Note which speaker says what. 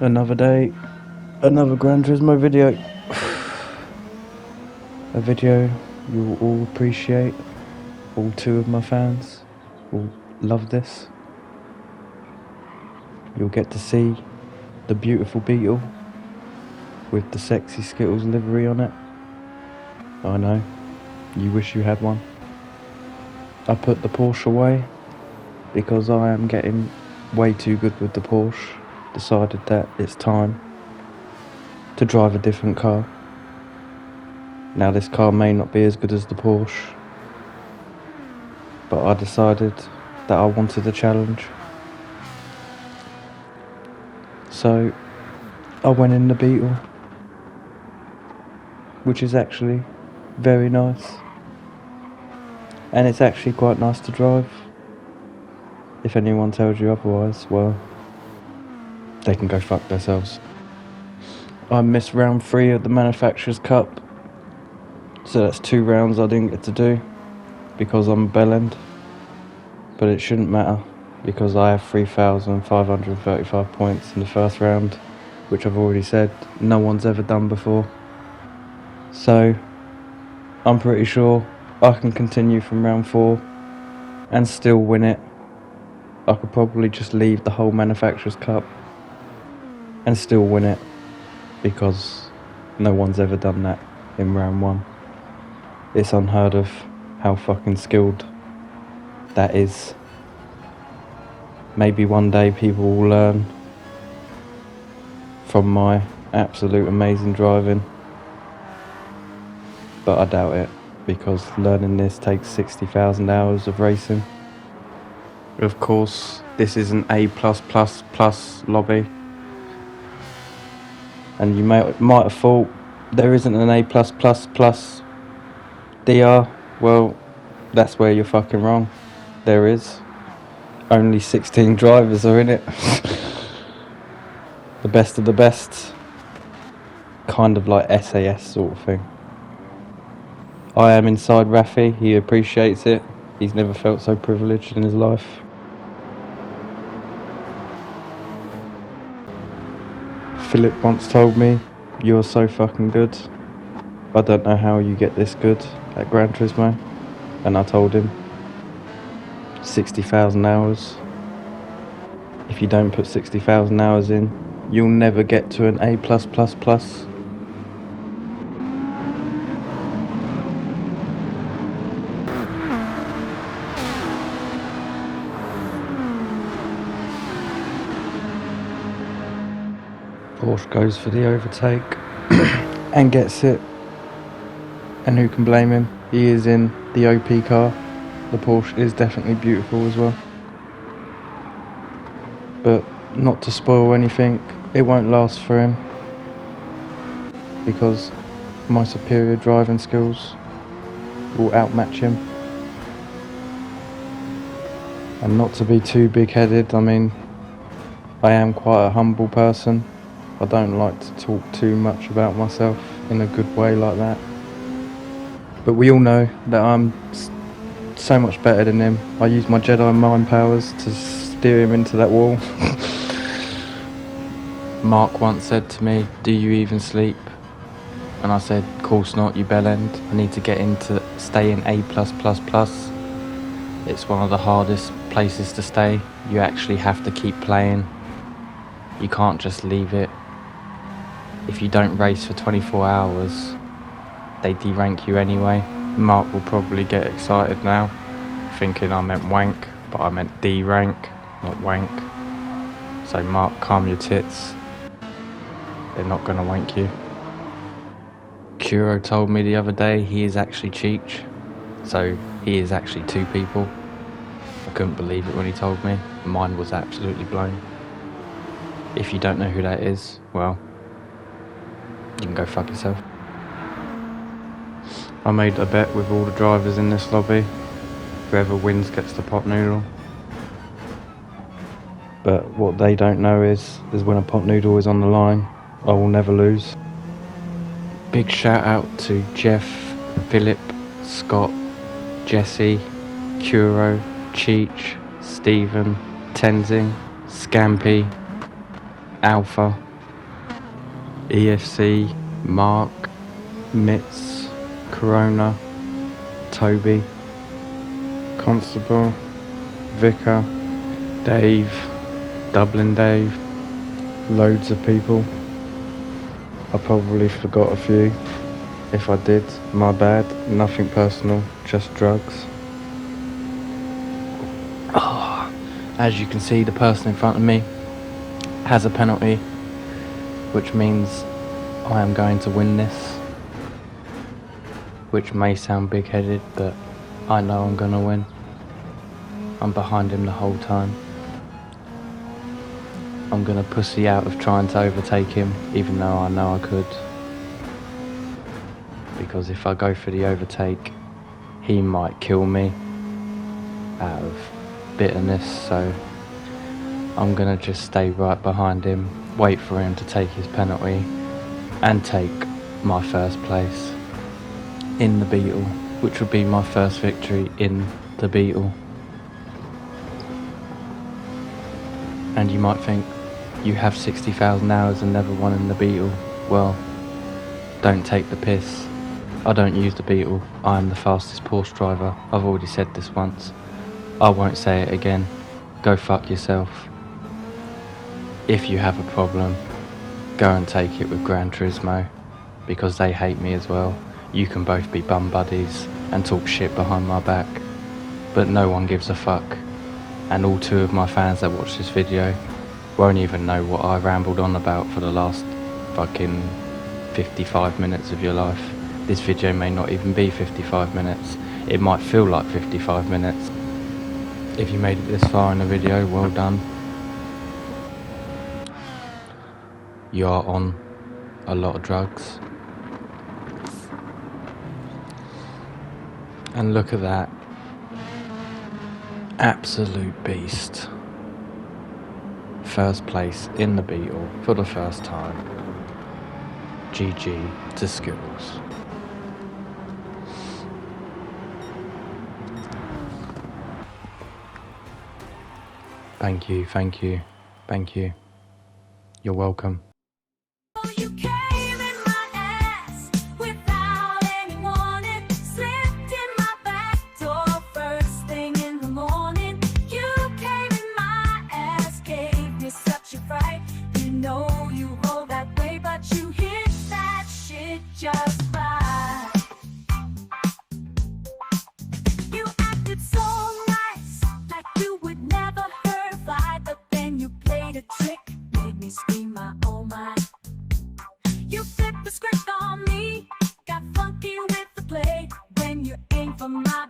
Speaker 1: Another day, another Gran Turismo video. A video you will all appreciate. All two of my fans will love this. You'll get to see the beautiful Beetle with the sexy Skittles livery on it. I know, you wish you had one. I put the Porsche away because I am getting way too good with the Porsche. Decided that it's time to drive a different car. Now this car may not be as good as the Porsche, but I decided that I wanted a challenge. So I went in the Beetle, which is actually very nice. And it's actually quite nice to drive. If anyone tells you otherwise, well, they can go fuck themselves. I missed round 3 of the Manufacturers' Cup. So that's 2 rounds I didn't get to do because I'm a bell end. But it shouldn't matter because I have 3,535 points in the first round, which I've already said no one's ever done before. So I'm pretty sure I can continue from round 4 and still win it. I could probably just leave the whole Manufacturers' Cup and still win it because no one's ever done that in round 1. It's unheard of how fucking skilled that is. Maybe one day people will learn from my absolute amazing driving, but I doubt it because learning this takes 60,000 hours of racing. Of course, this is an A+++ lobby, and you might have thought there isn't an A+++ DR. Well, that's where you're fucking wrong. There is. Only 16 drivers are in it. The best of the best. Kind of like SAS sort of thing. I am inside Rafi. He appreciates it. He's never felt so privileged in his life. Philip once told me, "You're so fucking good. I don't know how you get this good at Gran Turismo." And I told him, 60,000 hours. If you don't put 60,000 hours in, you'll never get to an A+++. Porsche goes for the overtake and gets it. And who can blame him? He is in the OP car. The Porsche is definitely beautiful as well. But not to spoil anything, it won't last for him because my superior driving skills will outmatch him. And not to be too big-headed, I mean, I am quite a humble person. I don't like to talk too much about myself in a good way like that. But we all know that I'm so much better than him. I use my Jedi mind powers to steer him into that wall. Mark once said to me, "Do you even sleep?" And I said, "Of course not, you bellend. I need to stay in A+++. It's one of the hardest places to stay. You actually have to keep playing. You can't just leave it. If you don't race for 24 hours, they derank you anyway." Mark will probably get excited now, thinking I meant wank, but I meant D-rank, not wank. So Mark, calm your tits. They're not gonna wank you. Kuro told me the other day he is actually Cheech, so he is actually 2 people. I couldn't believe it when he told me. Mine was absolutely blown. If you don't know who that is, well, you can go fuck yourself. I made a bet with all the drivers in this lobby. Whoever wins gets the pot noodle. But what they don't know is when a pot noodle is on the line, I will never lose. Big shout out to Jeff, Philip, Scott, Jesse, Kuro, Cheech, Stephen, Tenzing, Scampy, Alpha, EFC, Mark, Mitz, Corona, Toby, Constable, Vicar, Dave, Dublin Dave, loads of people. I probably forgot a few. If I did, my bad. Nothing personal, just drugs. Oh, as you can see, the person in front of me has a penalty, which means I am going to win this. Which may sound big-headed, but I know I'm gonna win. I'm behind him the whole time. I'm gonna pussy out of trying to overtake him, even though I know I could. Because if I go for the overtake, he might kill me out of bitterness, so I'm gonna just stay right behind him, wait for him to take his penalty, and take my first place in the Beetle, which would be my first victory in the Beetle. And you might think, you have 60,000 hours and never won in the Beetle. Well, don't take the piss. I don't use the Beetle. I am the fastest Porsche driver. I've already said this once. I won't say it again. Go fuck yourself. If you have a problem, go and take it with Gran Turismo, because they hate me as well. You can both be bum buddies and talk shit behind my back, but no one gives a fuck. And all 2 of my fans that watch this video won't even know what I rambled on about for the last fucking 55 minutes of your life. This video may not even be 55 minutes. It might feel like 55 minutes. If you made it this far in the video, well done. You are on a lot of drugs. And look at that. Absolute beast. First place in the Beetle for the first time. GG to Skittles. Thank you, thank you, thank you. You're welcome.
Speaker 2: You came in my ass without any warning, slipped in my back door first thing in the morning. You came in my ass, gave me such a fright. You know you roll that way, but you hit that shit just right. You acted so nice, like you would never hurt a fly, but then you played a trick, made me scream my oh my. You flipped the script on me, got funky with the play. When you aim for my